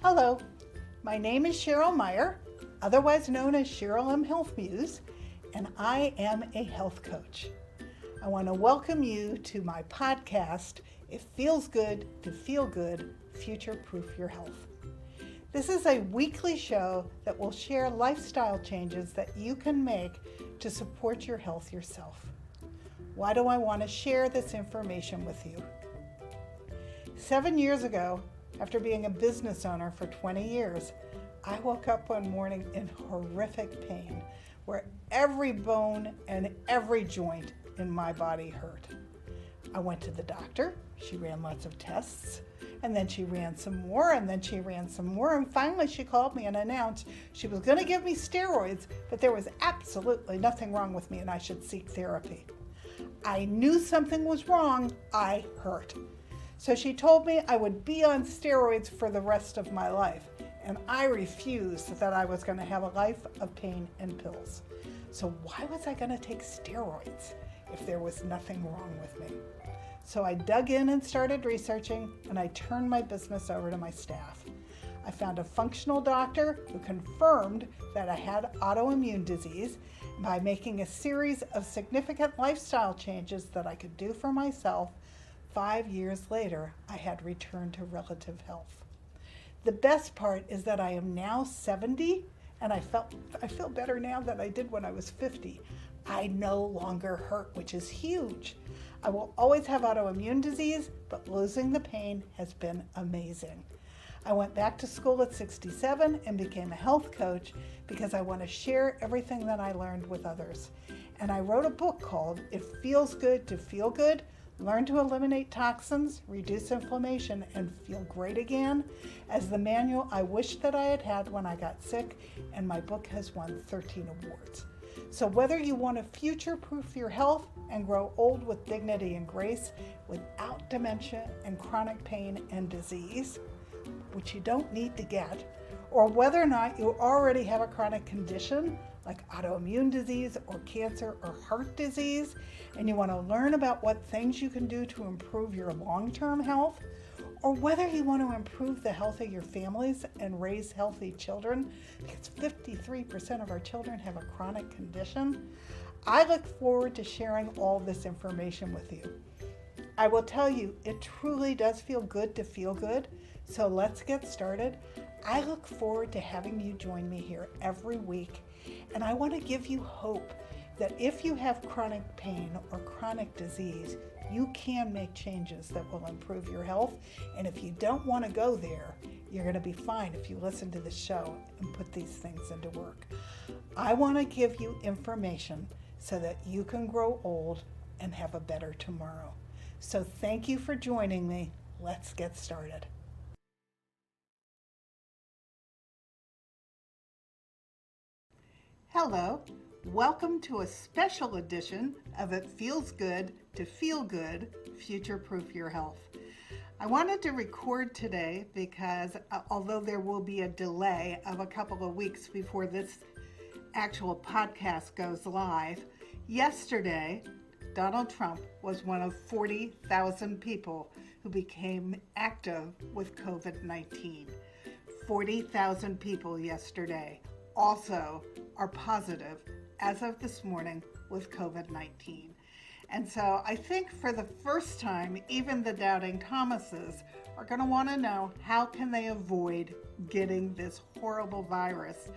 Hello, my name is Cheryl Meyer, otherwise known as Cheryl M. Health Muse, and I am a health coach. I want to welcome you to my podcast, It Feels Good to Feel Good, Future-Proof Your Health. This is a weekly show that will share lifestyle changes that you can make to support your health yourself. Why do I want to share this information with you? 7 years ago, after being a business owner for 20 years, I woke up one morning in horrific pain where every bone and every joint in my body hurt. I went to the doctor. She ran lots of tests, and then she ran some more, and then she ran some more, and finally she called me and announced she was going to give me steroids, but there was absolutely nothing wrong with me and I should seek therapy. I knew something was wrong. I hurt. So she told me I would be on steroids for the rest of my life, and I refused that I was going to have a life of pain and pills. So why was I going to take steroids if there was nothing wrong with me? So I dug in and started researching, and I turned my business over to my staff. I found a functional doctor who confirmed that I had autoimmune disease. By making a series of significant lifestyle changes that I could do for myself, 5 years later, I had returned to relative health. The best part is that I am now 70, and I feel better now than I did when I was 50. I no longer hurt, which is huge. I will always have autoimmune disease, but losing the pain has been amazing. I went back to school at 67 and became a health coach because I want to share everything that I learned with others. And I wrote a book called It Feels Good to Feel Good, Learn to Eliminate Toxins, Reduce Inflammation, and Feel Great Again, as the manual I wished that I had had when I got sick, and my book has won 13 awards. So whether you want to future-proof your health and grow old with dignity and grace without dementia and chronic pain and disease, which you don't need to get, or whether or not you already have a chronic condition like autoimmune disease or cancer or heart disease, and you want to learn about what things you can do to improve your long-term health, or whether you want to improve the health of your families and raise healthy children, because 53% of our children have a chronic condition, I look forward to sharing all this information with you. I will tell you, it truly does feel good to feel good, so let's get started. I look forward to having you join me here every week, and I want to give you hope that if you have chronic pain or chronic disease, you can make changes that will improve your health. And if you don't want to go there, you're going to be fine if you listen to the show and put these things into work. I want to give you information so that you can grow old and have a better tomorrow. So thank you for joining me. Let's get started. Hello. Welcome to a special edition of It Feels Good to Feel Good, Future-Proof Your Health. I wanted to record today because although there will be a delay of a couple of weeks before this actual podcast goes live, yesterday Donald Trump was one of 40,000 people who became active with Covid-19. 40,000 people yesterday also are positive as of this morning with Covid-19. And so I think for the first time, even the doubting Thomases are going to want to know how can they avoid getting this horrible virus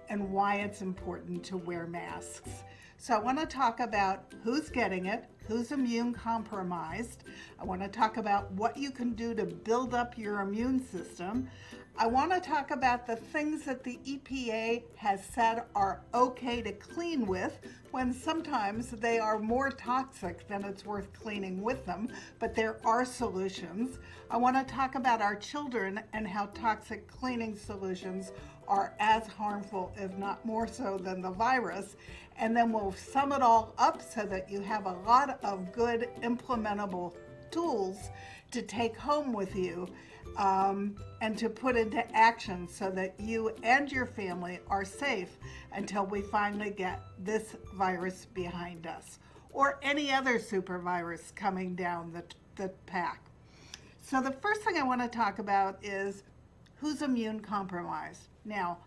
and why it's important to wear masks. So I want to talk about who's getting it, who's immune compromised. I want to talk about what you can do to build up your immune system. I want to talk about the things that the EPA has said are okay to clean with when sometimes they are more toxic than it's worth cleaning with them, but there are solutions. I want to talk about our children and how toxic cleaning solutions are as harmful, if not more so, than the virus. And then we'll sum it all up so that you have a lot of good implementable tools to take home with you and to put into action so that you and your family are safe until we finally get this virus behind us, or any other super virus coming down the pack. So the first thing I want to talk about is who's immune compromised. Now,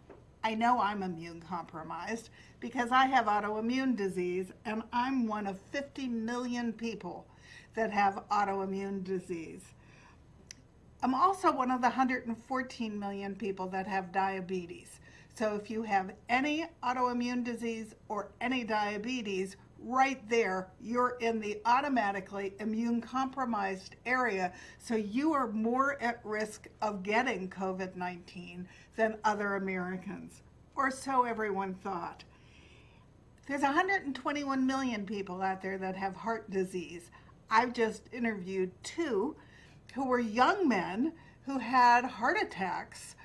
I know I'm immune compromised because I have autoimmune disease, and I'm one of 50 million people that have autoimmune disease. I'm also one of the 114 million people that have diabetes. So if you have any autoimmune disease or any diabetes, right there, you're in the automatically immune compromised area. So you are more at risk of getting COVID-19 than other Americans, or so everyone thought. There's 121 million people out there that have heart disease. I've just interviewed two who were young men who had heart attacks,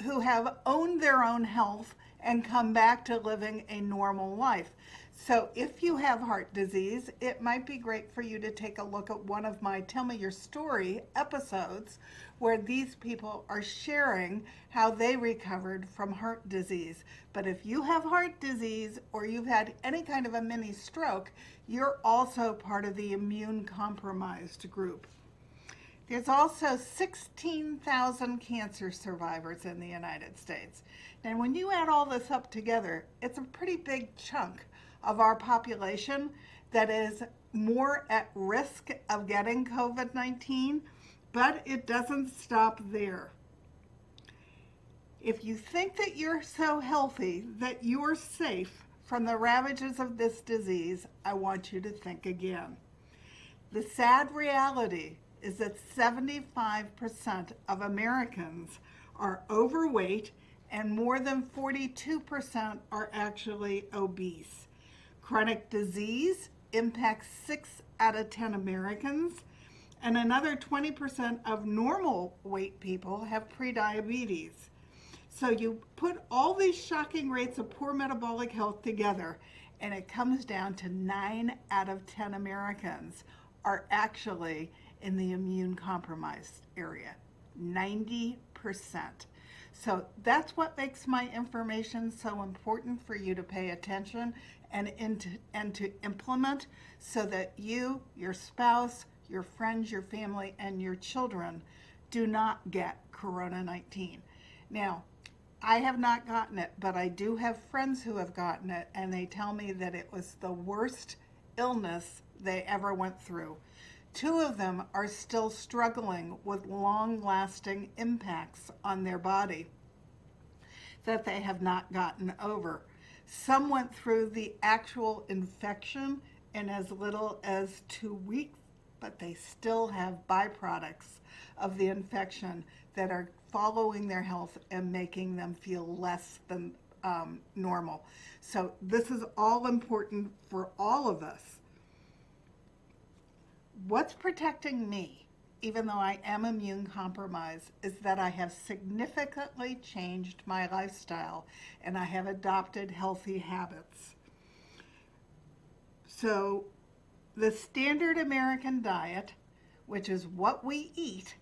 who have owned their own health and come back to living a normal life. So if you have heart disease, it might be great for you to take a look at one of my Tell Me Your Story episodes where these people are sharing how they recovered from heart disease. But if you have heart disease or you've had any kind of a mini stroke, you're also part of the immune compromised group. There's also 16,000 cancer survivors in the United States. And when you add all this up together, it's a pretty big chunk of our population that is more at risk of getting COVID-19, but it doesn't stop there. If you think that you're so healthy that you're safe from the ravages of this disease, I want you to think again. The sad reality is that 75% of Americans are overweight and more than 42% are actually obese. Chronic disease impacts 6 out of 10 Americans, and another 20% of normal weight people have prediabetes. So you put all these shocking rates of poor metabolic health together, and it comes down to 9 out of 10 Americans are actually in the immune compromised area, 90%. So that's what makes my information so important for you to pay attention and to implement so that you, your spouse, your friends, your family, and your children do not get Corona-19. Now, I have not gotten it, but I do have friends who have gotten it, and they tell me that it was the worst illness they ever went through. 2 of them are still struggling with long-lasting impacts on their body that they have not gotten over. Some went through the actual infection in as little as 2 weeks, but they still have byproducts of the infection that are following their health and making them feel less than normal. So this is all important for all of us. What's protecting me, even though I am immune compromised, is that I have significantly changed my lifestyle and I have adopted healthy habits. So the standard American diet, which is what we eat,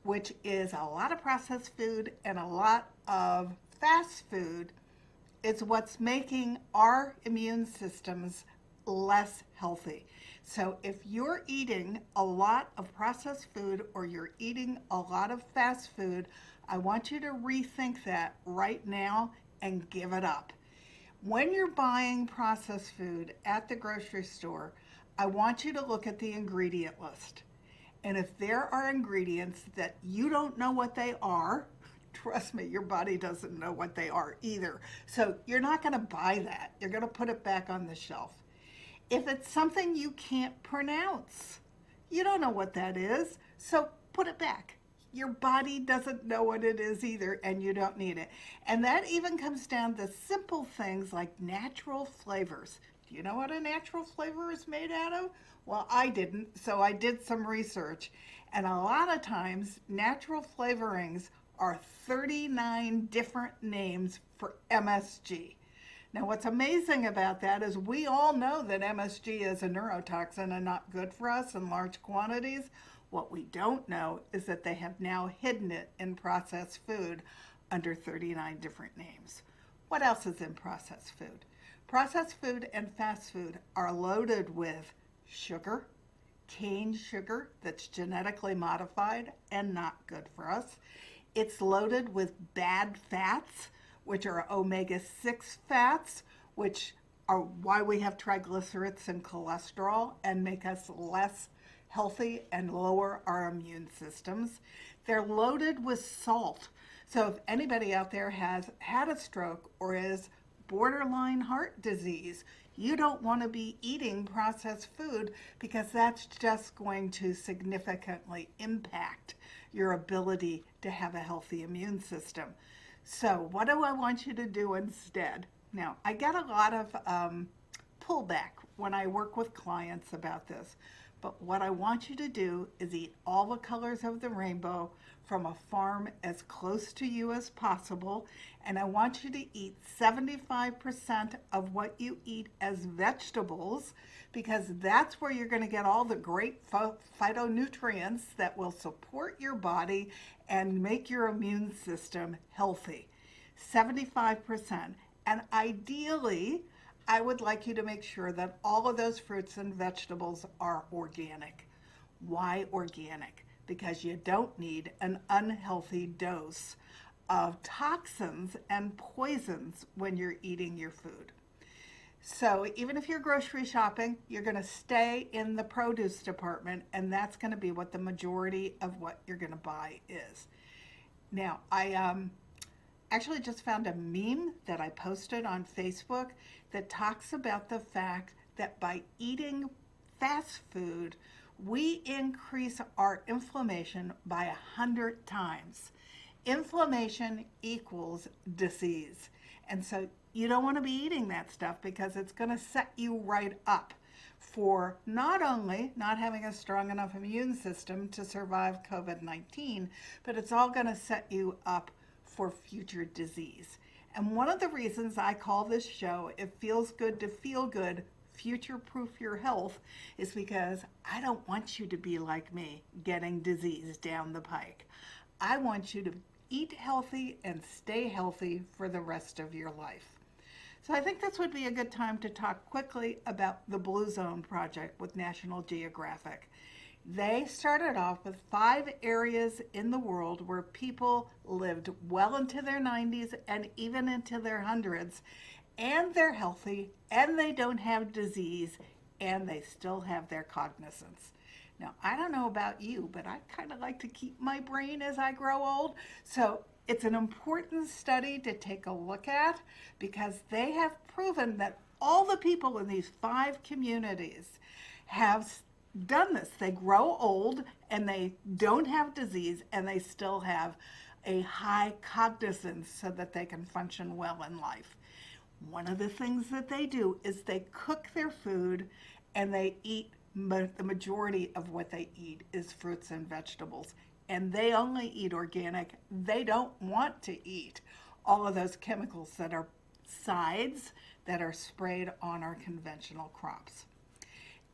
which is a lot of processed food and a lot of fast food, is what's making our immune systems less healthy. So if you're eating a lot of processed food or you're eating a lot of fast food, I want you to rethink that right now and give it up. When you're buying processed food at the grocery store, I want you to look at the ingredient list. And if there are ingredients that you don't know what they are, trust me, your body doesn't know what they are either. So you're not going to buy that. You're going to put it back on the shelf. If it's something you can't pronounce, you don't know what that is, so put it back. Your body doesn't know what it is either, and you don't need it. And that even comes down to simple things like natural flavors. Do you know what a natural flavor is made out of? Well, I didn't, so I did some research. And a lot of times, natural flavorings are 39 different names for MSG. Now, what's amazing about that is we all know that MSG is a neurotoxin and not good for us in large quantities. What we don't know is that they have now hidden it in processed food under 39 different names. What else is in processed food? Processed food and fast food are loaded with sugar, cane sugar that's genetically modified and not good for us. It's loaded with bad fats, which are omega-6 fats, which are why we have triglycerides and cholesterol and make us less healthy and lower our immune systems. They're loaded with salt. So if anybody out there has had a stroke or is borderline heart disease, you don't want to be eating processed food because that's just going to significantly impact your ability to have a healthy immune system. So what do I want you to do instead? Now, I get a lot of pullback when I work with clients about this, but what I want you to do is eat all the colors of the rainbow from a farm as close to you as possible, and I want you to eat 75% of what you eat as vegetables, because that's where you're going to get all the great phytonutrients that will support your body and make your immune system healthy. 75%. And ideally, I would like you to make sure that all of those fruits and vegetables are organic. Why organic? Because you don't need an unhealthy dose of toxins and poisons when you're eating your food. So even if you're grocery shopping, you're going to stay in the produce department, and that's going to be what the majority of what you're going to buy is. Now, I actually just found a meme that I posted on Facebook that talks about the fact that by eating fast food, we increase our inflammation by 100 times. Inflammation equals disease. And so you don't want to be eating that stuff because it's going to set you right up for not only not having a strong enough immune system to survive COVID-19, but it's all going to set you up for future disease. And one of the reasons I call this show, It Feels Good to Feel Good, Future-Proof Your Health, is because I don't want you to be like me, getting disease down the pike. I want you to eat healthy and stay healthy for the rest of your life. So I think this would be a good time to talk quickly about the Blue Zone Project with National Geographic. They started off with 5 areas in the world where people lived well into their 90s and even into their hundreds, and they're healthy, and they don't have disease, and they still have their cognizance. Now, I don't know about you, but I kind of like to keep my brain as I grow old, so it's an important study to take a look at because they have proven that all the people in these 5 communities have done this. They grow old and they don't have disease and they still have a high cognizance so that they can function well in life. One of the things that they do is they cook their food and they eat, the majority of what they eat is fruits and vegetables. And they only eat organic. They don't want to eat all of those chemicals that are pesticides that are sprayed on our conventional crops.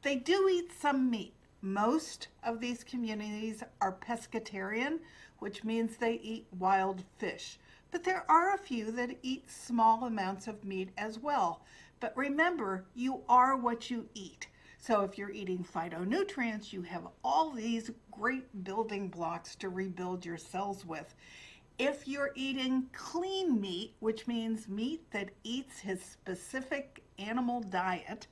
They do eat some meat. Most of these communities are pescatarian, which means they eat wild fish. But there are a few that eat small amounts of meat as well. But remember, you are what you eat. So if you're eating phytonutrients, you have all these great building blocks to rebuild your cells with. If you're eating clean meat, which means meat that eats his specific animal diet,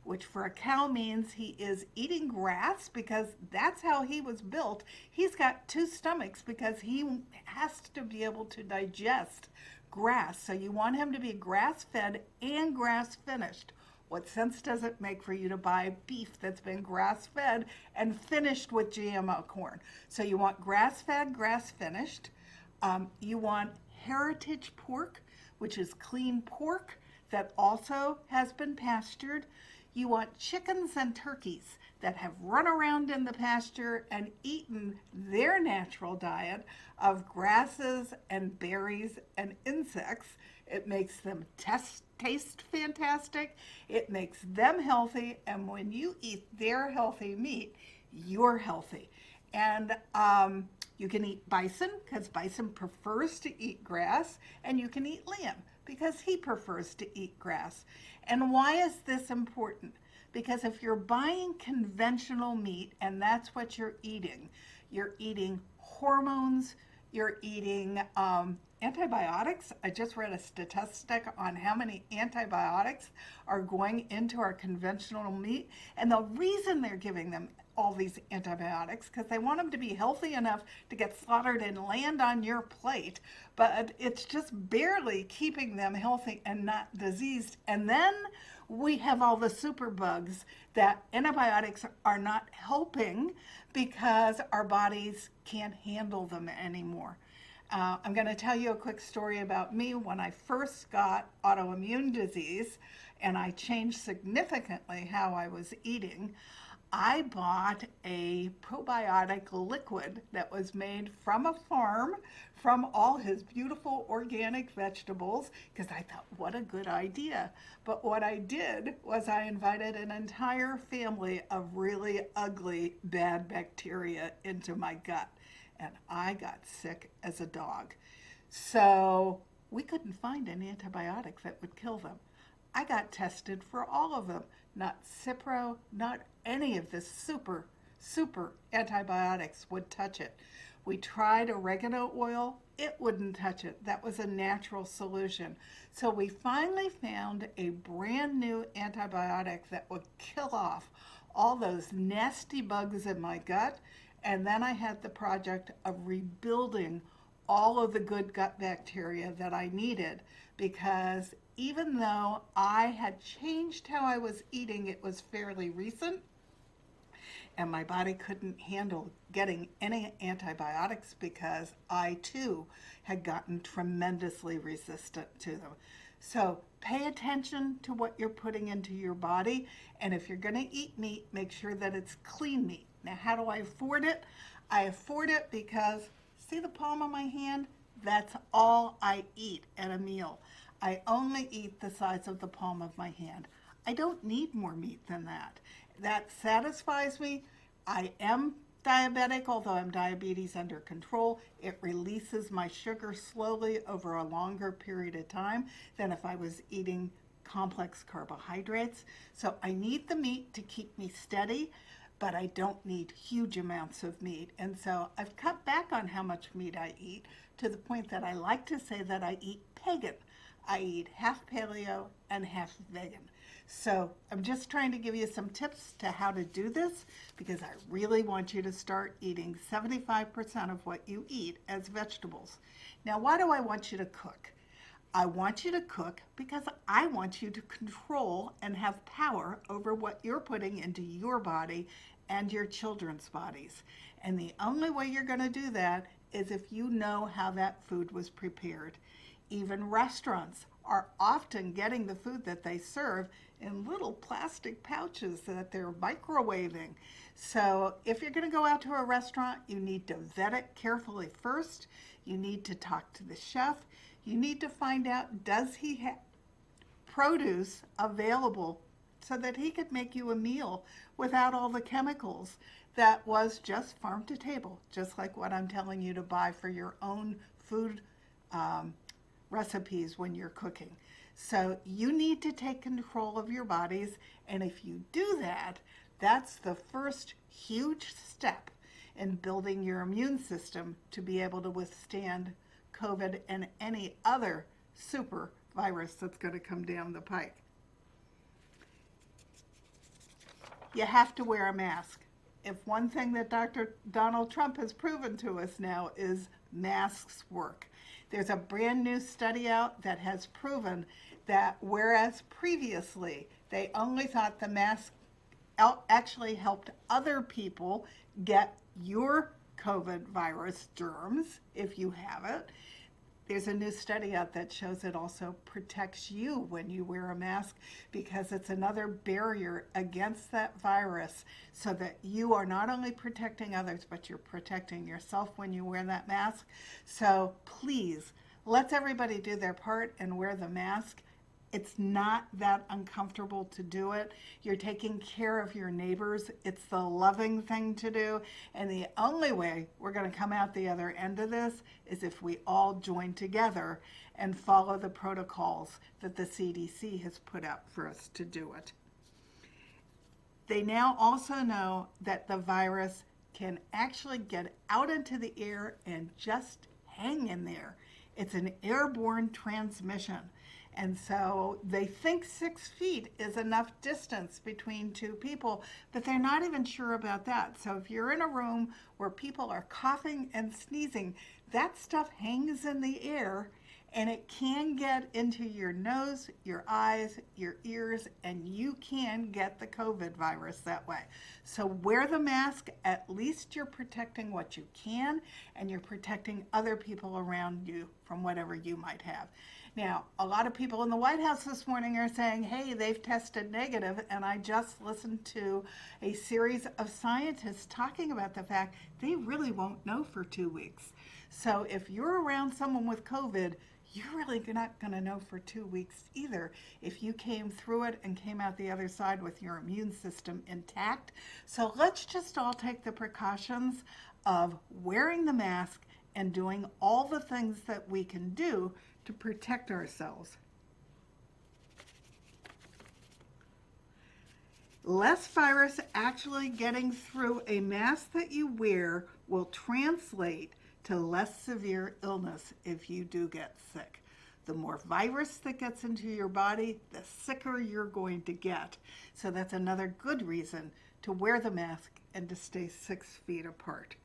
which for a cow means he is eating grass because that's how he was built. He's got 2 stomachs because he has to be able to digest grass. So you want him to be grass-fed and grass-finished. What sense does it make for you to buy beef that's been grass-fed and finished with GMO corn? So you want grass-fed, grass-finished. You want heritage pork, which is clean pork that also has been pastured. You want chickens and turkeys that have run around in the pasture and eaten their natural diet of grasses and berries and insects. It makes them taste fantastic. It makes them healthy. And when you eat their healthy meat, you're healthy. And you can eat bison because bison prefers to eat grass. And you can eat lamb because he prefers to eat grass. And why is this important? Because if you're buying conventional meat and that's what you're eating hormones, you're eating antibiotics. I just read a statistic on how many antibiotics are going into our conventional meat. And the reason they're giving them all these antibiotics because they want them to be healthy enough to get slaughtered and land on your plate, but it's just barely keeping them healthy and not diseased. And then we have all the superbugs that antibiotics are not helping because our bodies can't handle them anymore. I'm going to tell you a quick story about me when I first got autoimmune disease and I changed significantly how I was eating. I bought a probiotic liquid that was made from a farm from all his beautiful organic vegetables because I thought, what a good idea. But what I did was I invited an entire family of really ugly, bad bacteria into my gut, and I got sick as a dog. So we couldn't find an antibiotic that would kill them. I got tested for all of them. Not Cipro, not any of the super antibiotics would touch it. We tried oregano oil, it wouldn't touch it. That was a natural solution. So we finally found a brand new antibiotic that would kill off all those nasty bugs in my gut. And then I had the project of rebuilding all of the good gut bacteria that I needed because even though I had changed how I was eating, it was fairly recent, and my body couldn't handle getting any antibiotics because I too had gotten tremendously resistant to them. So pay attention to what you're putting into your body, and if you're going to eat meat, make sure that it's clean meat. Now, how do I afford it? I afford it because, see the palm of my hand? That's all I eat at a meal. I only eat the size of the palm of my hand. I don't need more meat than that. That satisfies me. I am diabetic, although I'm diabetes under control. It releases my sugar slowly over a longer period of time than if I was eating complex carbohydrates. So I need the meat to keep me steady, but I don't need huge amounts of meat. And so I've cut back on how much meat I eat to the point that I like to say that I eat pagan. I eat half paleo and half vegan. So I'm just trying to give you some tips to how to do this because I really want you to start eating 75% of what you eat as vegetables. Now, why do I want you to cook? I want you to cook because I want you to control and have power over what you're putting into your body and your children's bodies. And the only way you're going to do that is if you know how that food was prepared. Even restaurants are often getting the food that they serve in little plastic pouches that they're microwaving. So if you're going to go out to a restaurant, you need to vet it carefully first. You need to talk to the chef. You need to find out, does he have produce available so that he could make you a meal without all the chemicals that was just farm to table, just like what I'm telling you to buy for your own food recipes when you're cooking. So you need to take control of your bodies, and if you do that, that's the first huge step in building your immune system to be able to withstand COVID and any other super virus that's going to come down the pike. You have to wear a mask. If one thing that Dr. Donald Trump has proven to us now is masks work. There's a brand new study out that has proven that whereas previously they only thought the mask actually helped other people get your COVID virus germs, if you have it, there's a new study out that shows it also protects you when you wear a mask because it's another barrier against that virus so that you are not only protecting others, but you're protecting yourself when you wear that mask. So please, let's everybody do their part and wear the mask. It's not that uncomfortable to do it. You're taking care of your neighbors. It's the loving thing to do. And the only way we're going to come out the other end of this is if we all join together and follow the protocols that the CDC has put out for us to do it. They now also know that the virus can actually get out into the air and just hang in there. It's an airborne transmission. And so they think 6 feet is enough distance between two people, but they're not even sure about that. So if you're in a room where people are coughing and sneezing, that stuff hangs in the air and it can get into your nose, your eyes, your ears, and you can get the COVID virus that way. So wear the mask. At least you're protecting what you can, and you're protecting other people around you from whatever you might have. Now, a lot of people in the White House this morning are saying, hey, they've tested negative, and I just listened to a series of scientists talking about the fact they really won't know for 2 weeks. So if you're around someone with COVID, you're really not going to know for 2 weeks either if you came through it and came out the other side with your immune system intact. So let's just all take the precautions of wearing the mask and doing all the things that we can do to protect ourselves. Less virus actually getting through a mask that you wear will translate to less severe illness if you do get sick. The more virus that gets into your body, the sicker you're going to get. So that's another good reason to wear the mask and to stay 6 feet apart.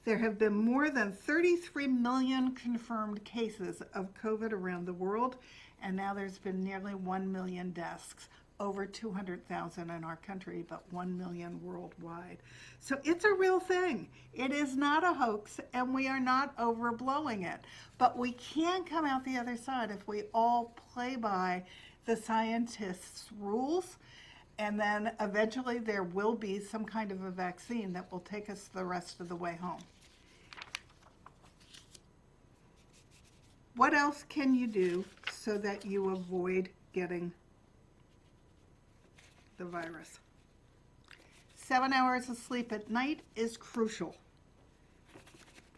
There have been more than 33 million confirmed cases of COVID around the world, and now there's been nearly 1 million deaths. Over 200,000 in our country, but 1 million worldwide. So it's a real thing. It is not a hoax, and we are not overblowing it. But we can come out the other side if we all play by the scientists' rules, and then eventually there will be some kind of a vaccine that will take us the rest of the way home. What else can you do so that you avoid getting the virus? 7 hours of sleep at night is crucial.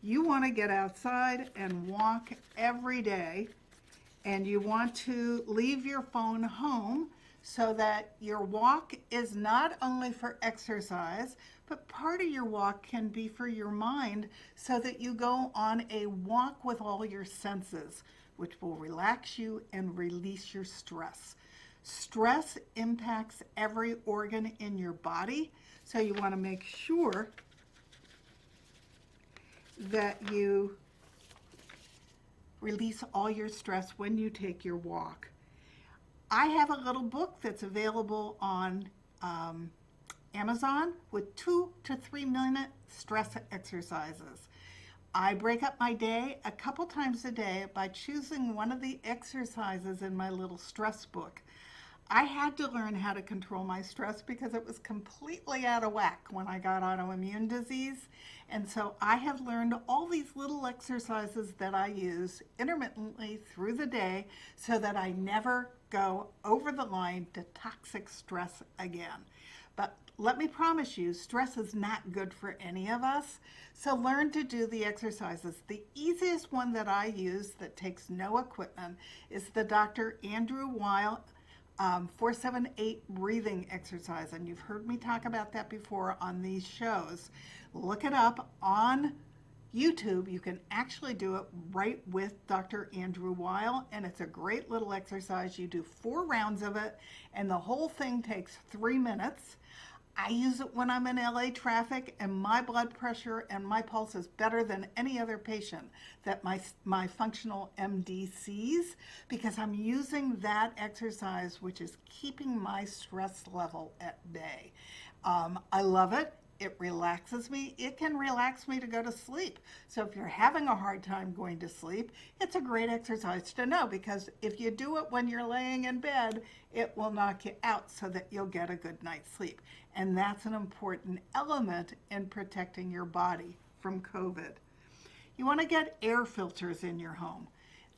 You want to get outside and walk every day, and you want to leave your phone home so that your walk is not only for exercise, but part of your walk can be for your mind, so that you go on a walk with all your senses, which will relax you and release your stress. Stress impacts every organ in your body, so you want to make sure that you release all your stress when you take your walk. I have a little book that's available on Amazon with 2 to 3 minute stress exercises. I break up my day a couple times a day by choosing one of the exercises in my little stress book. I had to learn how to control my stress because it was completely out of whack when I got autoimmune disease. And so I have learned all these little exercises that I use intermittently through the day so that I never go over the line to toxic stress again. But let me promise you, stress is not good for any of us. So learn to do the exercises. The easiest one that I use that takes no equipment is the Dr. Andrew Weil 478 breathing exercise, and you've heard me talk about that before on these shows. Look it up on YouTube. You can actually do it right with Dr. Andrew Weil, and it's a great little exercise. You do 4 rounds of it, and the whole thing takes 3 minutes. I use it when I'm in LA traffic, and my blood pressure and my pulse is better than any other patient that my functional MD sees, because I'm using that exercise, which is keeping my stress level at bay. I love it. It relaxes me. It can relax me to go to sleep. So if you're having a hard time going to sleep, it's a great exercise to know, because if you do it when you're laying in bed, it will knock you out so that you'll get a good night's sleep. And that's an important element in protecting your body from COVID. You want to get air filters in your home.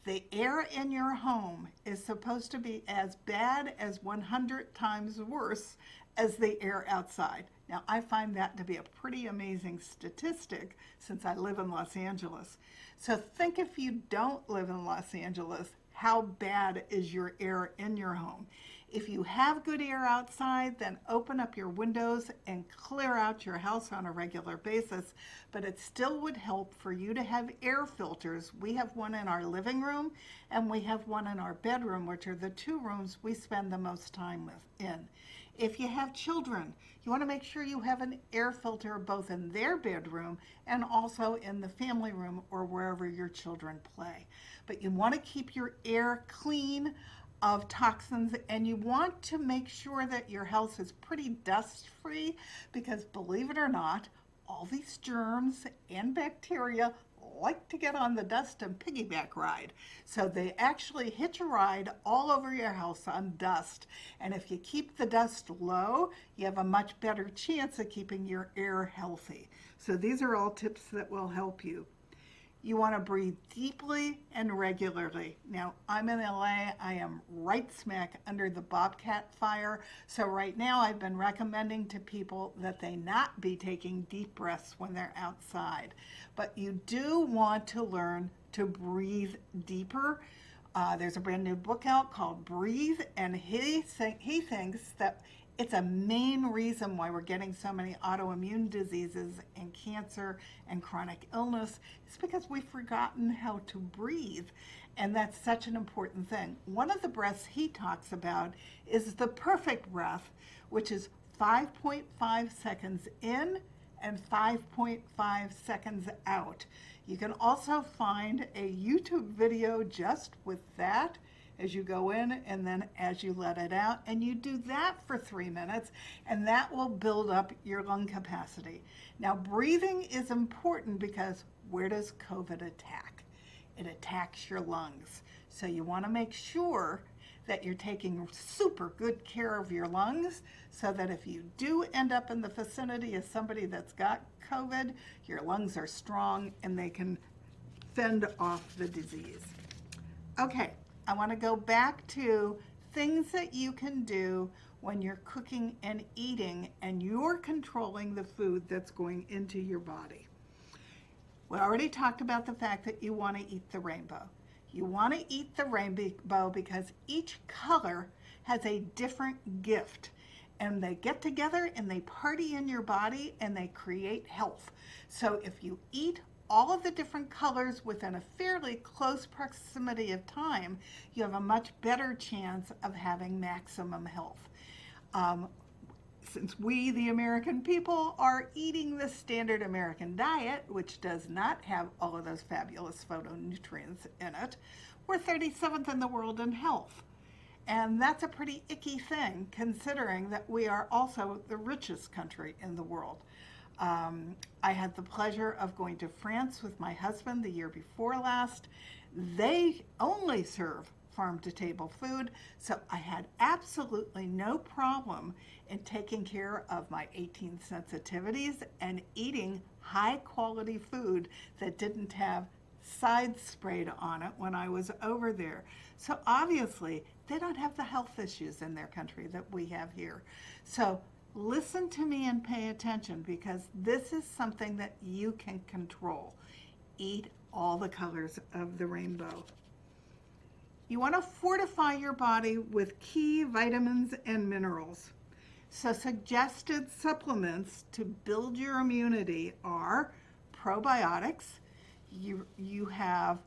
The air in your home is supposed to be as bad as 100 times worse as the air outside. Now, I find that to be a pretty amazing statistic since I live in Los Angeles. So think, if you don't live in Los Angeles, how bad is your air in your home. If you have good air outside, then open up your windows and clear out your house on a regular basis. But it still would help for you to have air filters. We have one in our living room and we have one in our bedroom, which are the two rooms we spend the most time in. If you have children, you want to make sure you have an air filter both in their bedroom and also in the family room or wherever your children play. But you want to keep your air clean of toxins, and you want to make sure that your house is pretty dust free, because believe it or not, all these germs and bacteria like to get on the dust and piggyback ride. So they actually hitch a ride all over your house on dust. And if you keep the dust low, you have a much better chance of keeping your air healthy. So these are all tips that will help you. You want to breathe deeply and regularly. Now, I'm in LA. I am right smack under the Bobcat fire. So right now I've been recommending to people that they not be taking deep breaths when they're outside. But you do want to learn to breathe deeper. There's a brand new book out called Breathe, and he thinks that it's a main reason why we're getting so many autoimmune diseases and cancer and chronic illness. It's because we've forgotten how to breathe, and that's such an important thing. One of the breaths he talks about is the perfect breath, which is 5.5 seconds in and 5.5 seconds out. You can also find a YouTube video just with that as you go in and then as you let it out, and you do that for 3 minutes, and that will build up your lung capacity. Now, breathing is important because where does COVID attack? It attacks your lungs. So you want to make sure that you're taking super good care of your lungs, so that if you do end up in the vicinity of somebody that's got COVID, your lungs are strong and they can fend off the disease. Okay, I want to go back to things that you can do when you're cooking and eating and you're controlling the food that's going into your body. We already talked about the fact that you want to eat the rainbow. You want to eat the rainbow because each color has a different gift, and they get together and they party in your body and they create health. So if you eat all of the different colors within a fairly close proximity of time, you have a much better chance of having maximum health. Since we, the American people, are eating the standard American diet, which does not have all of those fabulous phytonutrients in it, we're 37th in the world in health. And that's a pretty icky thing, considering that we are also the richest country in the world. I had the pleasure of going to France with my husband the year before last. They only serve farm-to-table food, so I had absolutely no problem in taking care of my 18 sensitivities and eating high-quality food that didn't have sides sprayed on it when I was over there. So obviously, they don't have the health issues in their country that we have here. So listen to me and pay attention, because this is something that you can control. Eat all the colors of the rainbow. You want to fortify your body with key vitamins and minerals. So suggested supplements to build your immunity are probiotics. You have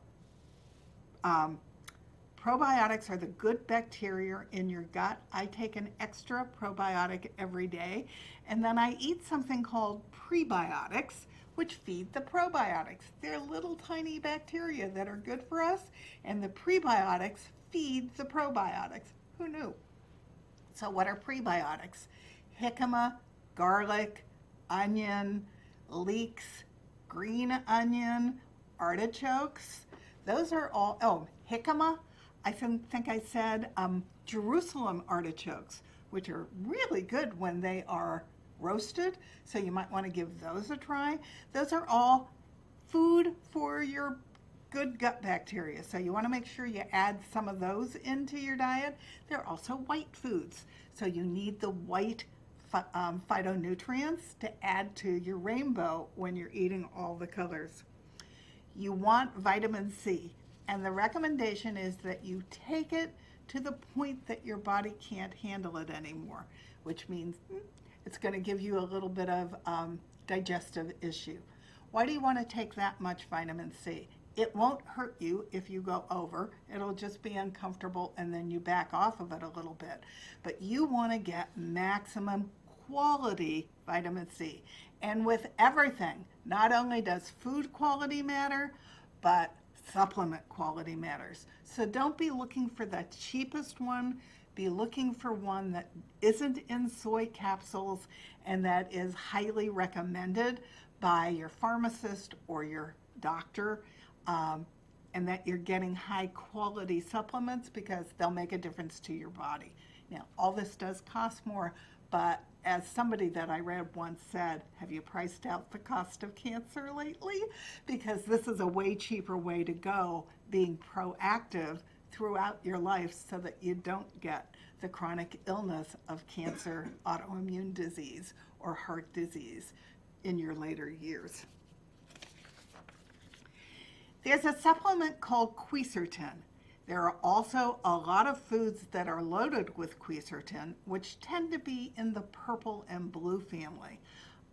probiotics are the good bacteria in your gut. I take an extra probiotic every day, and then I eat something called prebiotics, which feed the probiotics. They're little tiny bacteria that are good for us, and the prebiotics feed the probiotics. Who knew? So what are prebiotics? Jicama, garlic, onion, leeks, green onion, artichokes. Those are all, jicama, I think I said Jerusalem artichokes, which are really good when they are roasted, so you might want to give those a try. Those are all food for your good gut bacteria, so you want to make sure you add some of those into your diet. They're also white foods, so you need the white phytonutrients to add to your rainbow when you're eating all the colors. You want vitamin C, And the recommendation is that you take it to the point that your body can't handle it anymore, which means it's going to give you a little bit of digestive issue. Why do you want to take that much vitamin C? It won't hurt you if you go over. It'll just be uncomfortable and then you back off of it a little bit. But you want to get maximum quality vitamin C. And with everything, not only does food quality matter, but supplement quality matters. So don't be looking for the cheapest one. Be looking for one that isn't in soy capsules and that is highly recommended by your pharmacist or your doctor, and that you're getting high quality supplements because they'll make a difference to your body. Now, all this does cost more, but as somebody that I read once said, have you priced out the cost of cancer lately? Because this is a way cheaper way to go, being proactive throughout your life so that you don't get the chronic illness of cancer, autoimmune disease, or heart disease in your later years. There's a supplement called quercetin. There are also a lot of foods that are loaded with quercetin, which tend to be in the purple and blue family.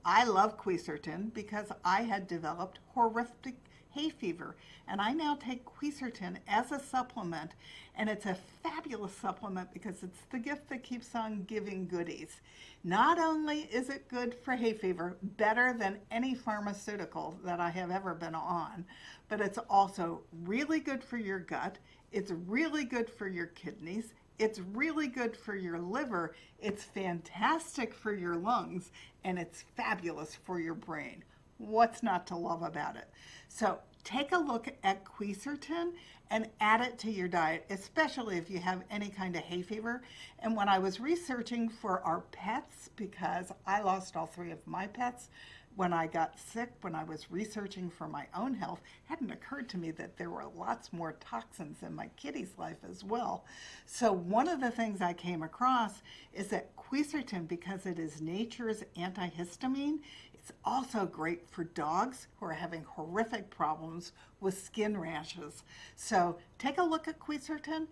I love quercetin because I had developed horrific hay fever, and I now take quercetin as a supplement, and it's a fabulous supplement because it's the gift that keeps on giving goodies. Not only is it good for hay fever, better than any pharmaceutical that I have ever been on, but it's also really good for your gut, it's really good for your kidneys, it's really good for your liver, it's fantastic for your lungs, and it's fabulous for your brain. What's not to love about it? So take a look at quercetin and add it to your diet, especially if you have any kind of hay fever. And when I was researching for our pets, because I lost all 3 of my pets when I got sick, when I was researching for my own health, it hadn't occurred to me that there were lots more toxins in my kitty's life as well. So one of the things I came across is that quercetin, because it is nature's antihistamine, it's also great for dogs who are having horrific problems with skin rashes. So take a look at quercetin.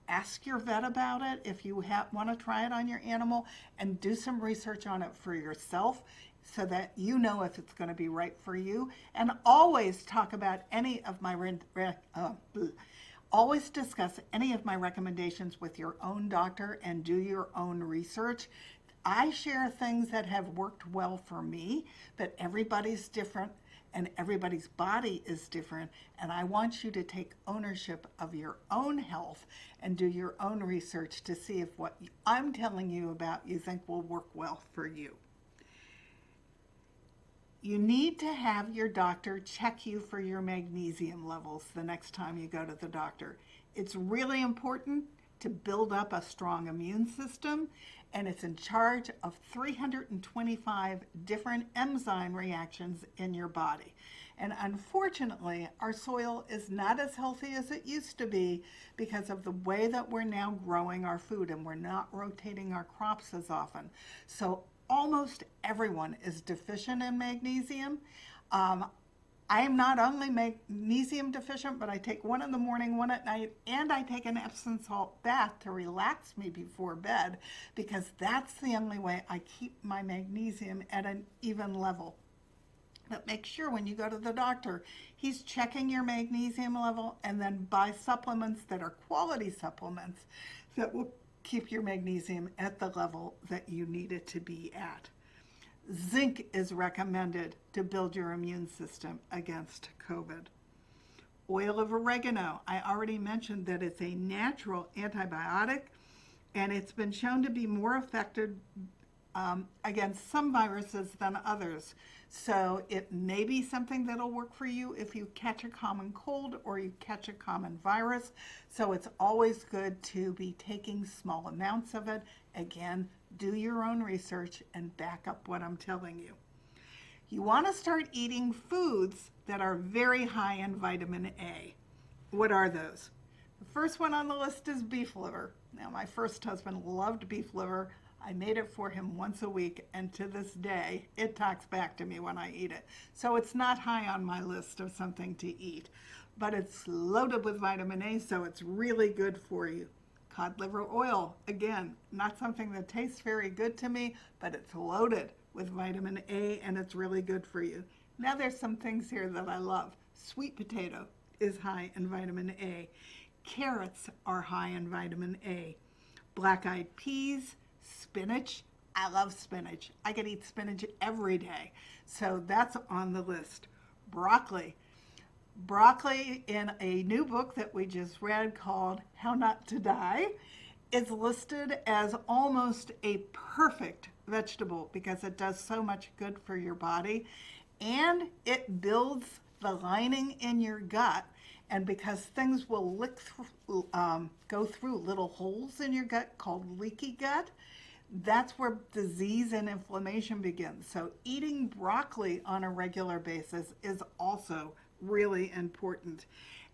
Ask your vet about it if you want to try it on your animal, and do some research on it for yourself so that you know if it's going to be right for you. And always talk about any of my always discuss any of my recommendations with your own doctor and do your own research. I share things that have worked well for me, but everybody's different and everybody's body is different, and I want you to take ownership of your own health and do your own research to see if what I'm telling you about you think will work well for you. You need to have your doctor check you for your magnesium levels the next time you go to the doctor. It's really important to build up a strong immune system, and it's in charge of 325 different enzyme reactions in your body. And unfortunately, our soil is not as healthy as it used to be because of the way that we're now growing our food, and we're not rotating our crops as often. So almost everyone is deficient in magnesium. I am not only magnesium deficient, but I take 1 in the morning, 1 at night, and I take an Epsom salt bath to relax me before bed, because that's the only way I keep my magnesium at an even level. But make sure when you go to the doctor, he's checking your magnesium level, and then buy supplements that are quality supplements that will keep your magnesium at the level that you need it to be at. Zinc is recommended to build your immune system against COVID. Oil of oregano, I already mentioned that it's a natural antibiotic, and it's been shown to be more effective against some viruses than others. So it may be something that'll work for you if you catch a common cold or you catch a common virus. So it's always good to be taking small amounts of it. Again, do your own research and back up what I'm telling you. You want to start eating foods that are very high in vitamin A. What are those? The first one on the list is beef liver. Now, my first husband loved beef liver. I made it for him once a week, and to this day, it talks back to me when I eat it. So it's not high on my list of something to eat. but it's loaded with vitamin A, so it's really good for you. Cod liver oil, again, not something that tastes very good to me, but it's loaded with vitamin A and it's really good for you. Now there's some things here that I love. Sweet potato is high in vitamin A. Carrots are high in vitamin A. Black-eyed peas, spinach. I love spinach. I could eat spinach every day. So that's on the list. Broccoli. Broccoli, in a new book that we just read called How Not to Die, is listed as almost a perfect vegetable because it does so much good for your body and it builds the lining in your gut. And because things will go through little holes in your gut called leaky gut, that's where disease and inflammation begins. So eating broccoli on a regular basis is also really important.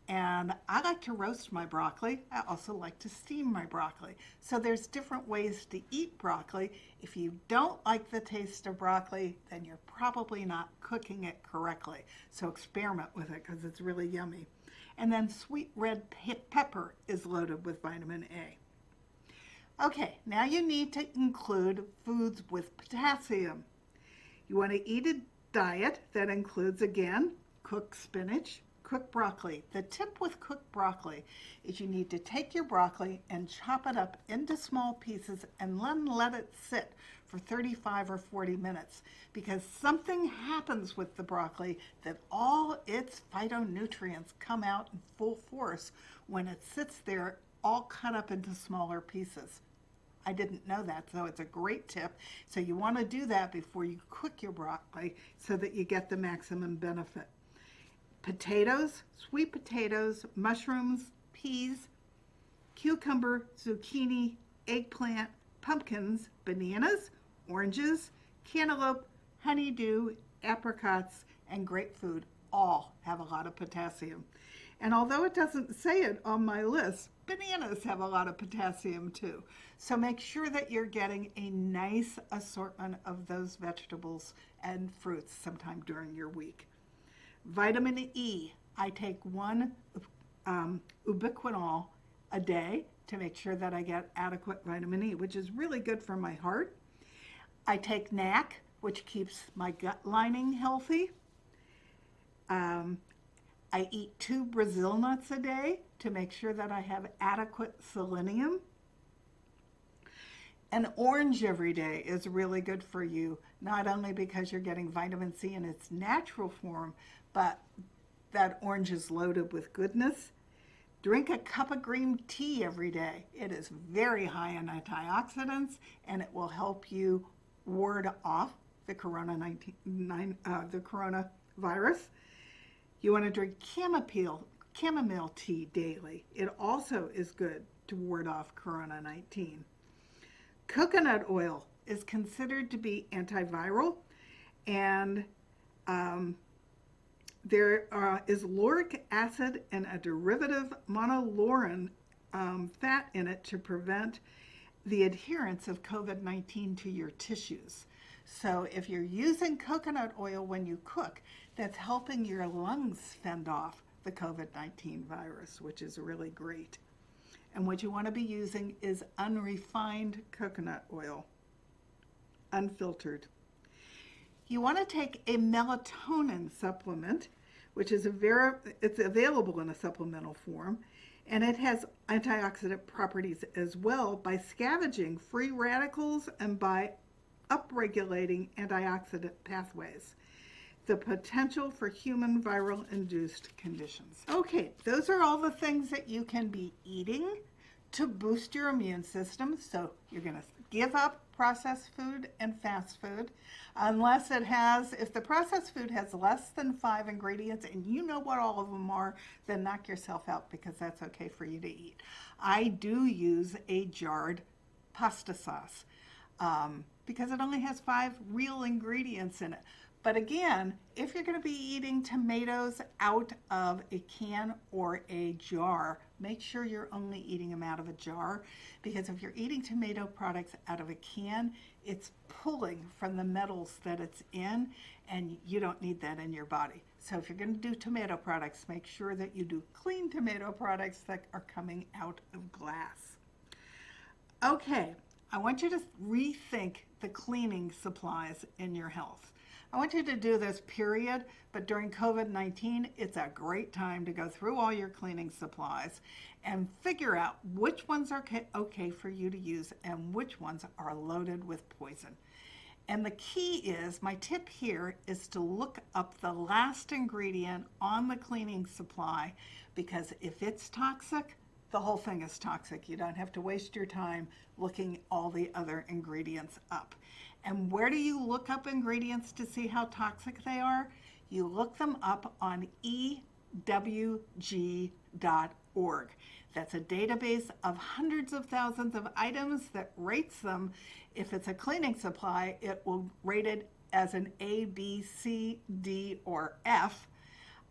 And I like to roast my broccoli. I also like to steam my broccoli. So there's different ways to eat broccoli. If you don't like the taste of broccoli, then you're probably not cooking it correctly. So experiment with it because it's really yummy. And then sweet red pepper is loaded with vitamin A. Okay, now you need to include foods with potassium. You want to eat a diet that includes, again, cooked spinach, cooked broccoli. The tip with cooked broccoli is you need to take your broccoli and chop it up into small pieces and then let it sit for 35 or 40 minutes because something happens with the broccoli that all its phytonutrients come out in full force when it sits there all cut up into smaller pieces. I didn't know that, so it's a great tip. So you want to do that before you cook your broccoli so that you get the maximum benefit. Potatoes, sweet potatoes, mushrooms, peas, cucumber, zucchini, eggplant, pumpkins, bananas, oranges, cantaloupe, honeydew, apricots, and grapefruit all have a lot of potassium. And although it doesn't say it on my list, bananas have a lot of potassium too. So make sure that you're getting a nice assortment of those vegetables and fruits sometime during your week. Vitamin E, I take one ubiquinol a day to make sure that I get adequate vitamin E, which is really good for my heart. I take NAC, which keeps my gut lining healthy. I eat 2 Brazil nuts a day to make sure that I have adequate selenium. An orange every day is really good for you, not only because you're getting vitamin C in its natural form, but that orange is loaded with goodness. Drink a cup of green tea every day. It is very high in antioxidants, and it will help you ward off the coronavirus. You want to drink chamomile tea daily. It also is good to ward off Corona-19. Coconut oil is considered to be antiviral, and there is lauric acid and a derivative monolaurin fat in it to prevent the adherence of COVID-19 to your tissues. So if you're using coconut oil when you cook, that's helping your lungs fend off the COVID-19 virus, which is really great. And what you want to be using is unrefined coconut oil, unfiltered. You want to take a melatonin supplement, which is it's available in a supplemental form, and it has antioxidant properties as well by scavenging free radicals and by upregulating antioxidant pathways. The potential for human viral-induced conditions. Okay, those are all the things that you can be eating to boost your immune system. So you're going to give up processed food and fast food unless if the processed food has less than 5 ingredients and you know what all of them are, then knock yourself out because that's okay for you to eat. I do use a jarred pasta sauce because it only has 5 real ingredients in it. But again, if you're going to be eating tomatoes out of a can or a jar, make sure you're only eating them out of a jar, because if you're eating tomato products out of a can, it's pulling from the metals that it's in, and you don't need that in your body. So if you're going to do tomato products, make sure that you do clean tomato products that are coming out of glass. Okay, I want you to rethink the cleaning supplies in your health. I want you to do this period, but during COVID-19, it's a great time to go through all your cleaning supplies and figure out which ones are okay for you to use and which ones are loaded with poison. And the key is, my tip here is to look up the last ingredient on the cleaning supply, because if it's toxic, the whole thing is toxic. You don't have to waste your time looking all the other ingredients up. And where do you look up ingredients to see how toxic they are? You look them up on ewg.org. That's a database of hundreds of thousands of items that rates them. If it's a cleaning supply, it will rate it as an A, B, C, D, or F.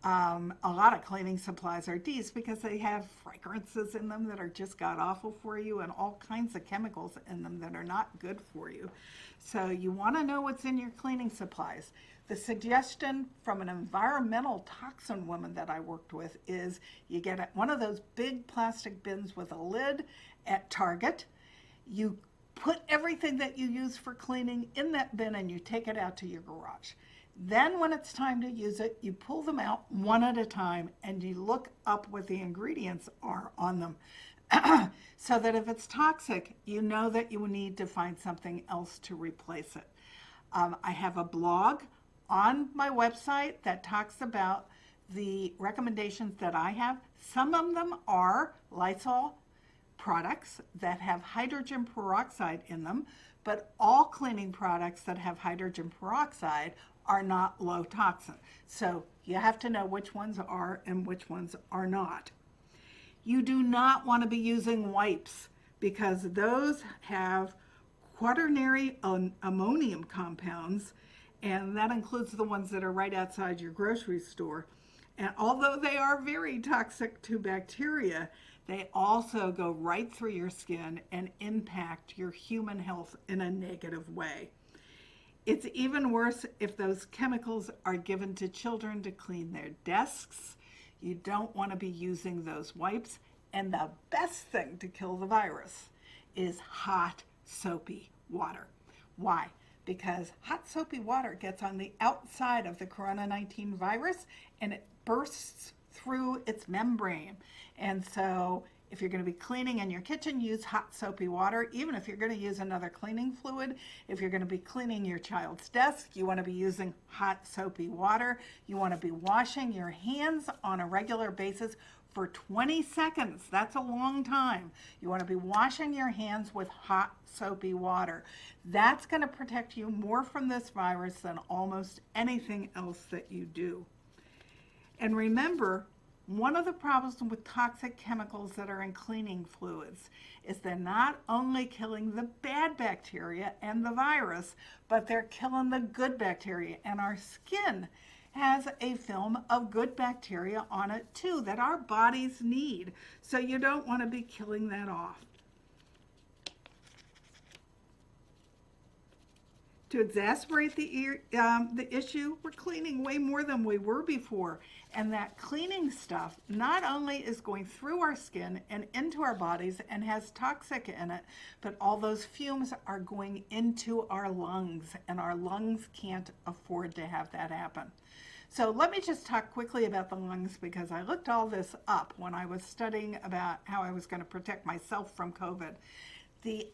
A lot of cleaning supplies are D's because they have fragrances in them that are just god-awful for you, and all kinds of chemicals in them that are not good for you. So you want to know what's in your cleaning supplies. The suggestion from an environmental toxin woman that I worked with is you get one of those big plastic bins with a lid at Target. You put everything that you use for cleaning in that bin and you take it out to your garage. Then when it's time to use it, you pull them out one at a time and you look up what the ingredients are on them. So that if it's toxic, you know that you need to find something else to replace it. I have a blog on my website that talks about the recommendations that I have. Some of them are Lysol products that have hydrogen peroxide in them, but all cleaning products that have hydrogen peroxide are not low toxin. So you have to know which ones are and which ones are not. You do not want to be using wipes because those have quaternary ammonium compounds, and that includes the ones that are right outside your grocery store. And although they are very toxic to bacteria, they also go right through your skin and impact your human health in a negative way. It's even worse if those chemicals are given to children to clean their desks. You don't want to be using those wipes. And the best thing to kill the virus is hot, soapy water. Why? Because hot, soapy water gets on the outside of the Corona-19 virus and it bursts through its membrane. And so if you're going to be cleaning in your kitchen, use hot, soapy water. Even if you're going to use another cleaning fluid, if you're going to be cleaning your child's desk, you want to be using hot, soapy water. You want to be washing your hands on a regular basis for 20 seconds. That's a long time. You want to be washing your hands with hot, soapy water. That's going to protect you more from this virus than almost anything else that you do. And remember, one of the problems with toxic chemicals that are in cleaning fluids is they're not only killing the bad bacteria and the virus, but they're killing the good bacteria. And our skin has a film of good bacteria on it too that our bodies need. So you don't want to be killing that off. To exacerbate the issue, we're cleaning way more than we were before. And that cleaning stuff not only is going through our skin and into our bodies and has toxic in it, but all those fumes are going into our lungs, and our lungs can't afford to have that happen. So let me just talk quickly about the lungs, because I looked all this up when I was studying about how I was going to protect myself from COVID. The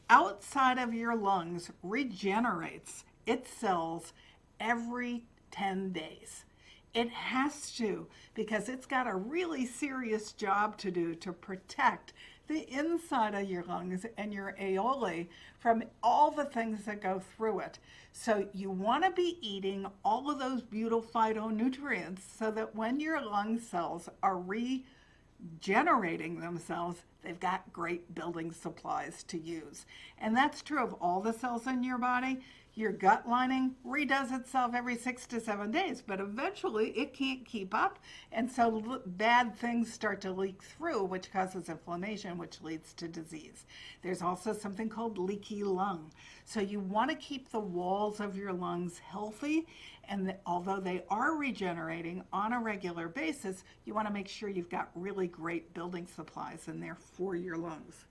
outside of your lungs regenerates its cells every 10 days. It has to, because it's got a really serious job to do to protect the inside of your lungs and your alveoli from all the things that go through it. So you want to be eating all of those beautiful phytonutrients so that when your lung cells are regenerating themselves, they've got great building supplies to use. And that's true of all the cells in your body. Your gut lining redoes itself every 6 to 7 days, but eventually it can't keep up. And so bad things start to leak through, which causes inflammation, which leads to disease. There's also something called leaky lung. So you want to keep the walls of your lungs healthy. And although they are regenerating on a regular basis, you want to make sure you've got really great building supplies in there for your lungs.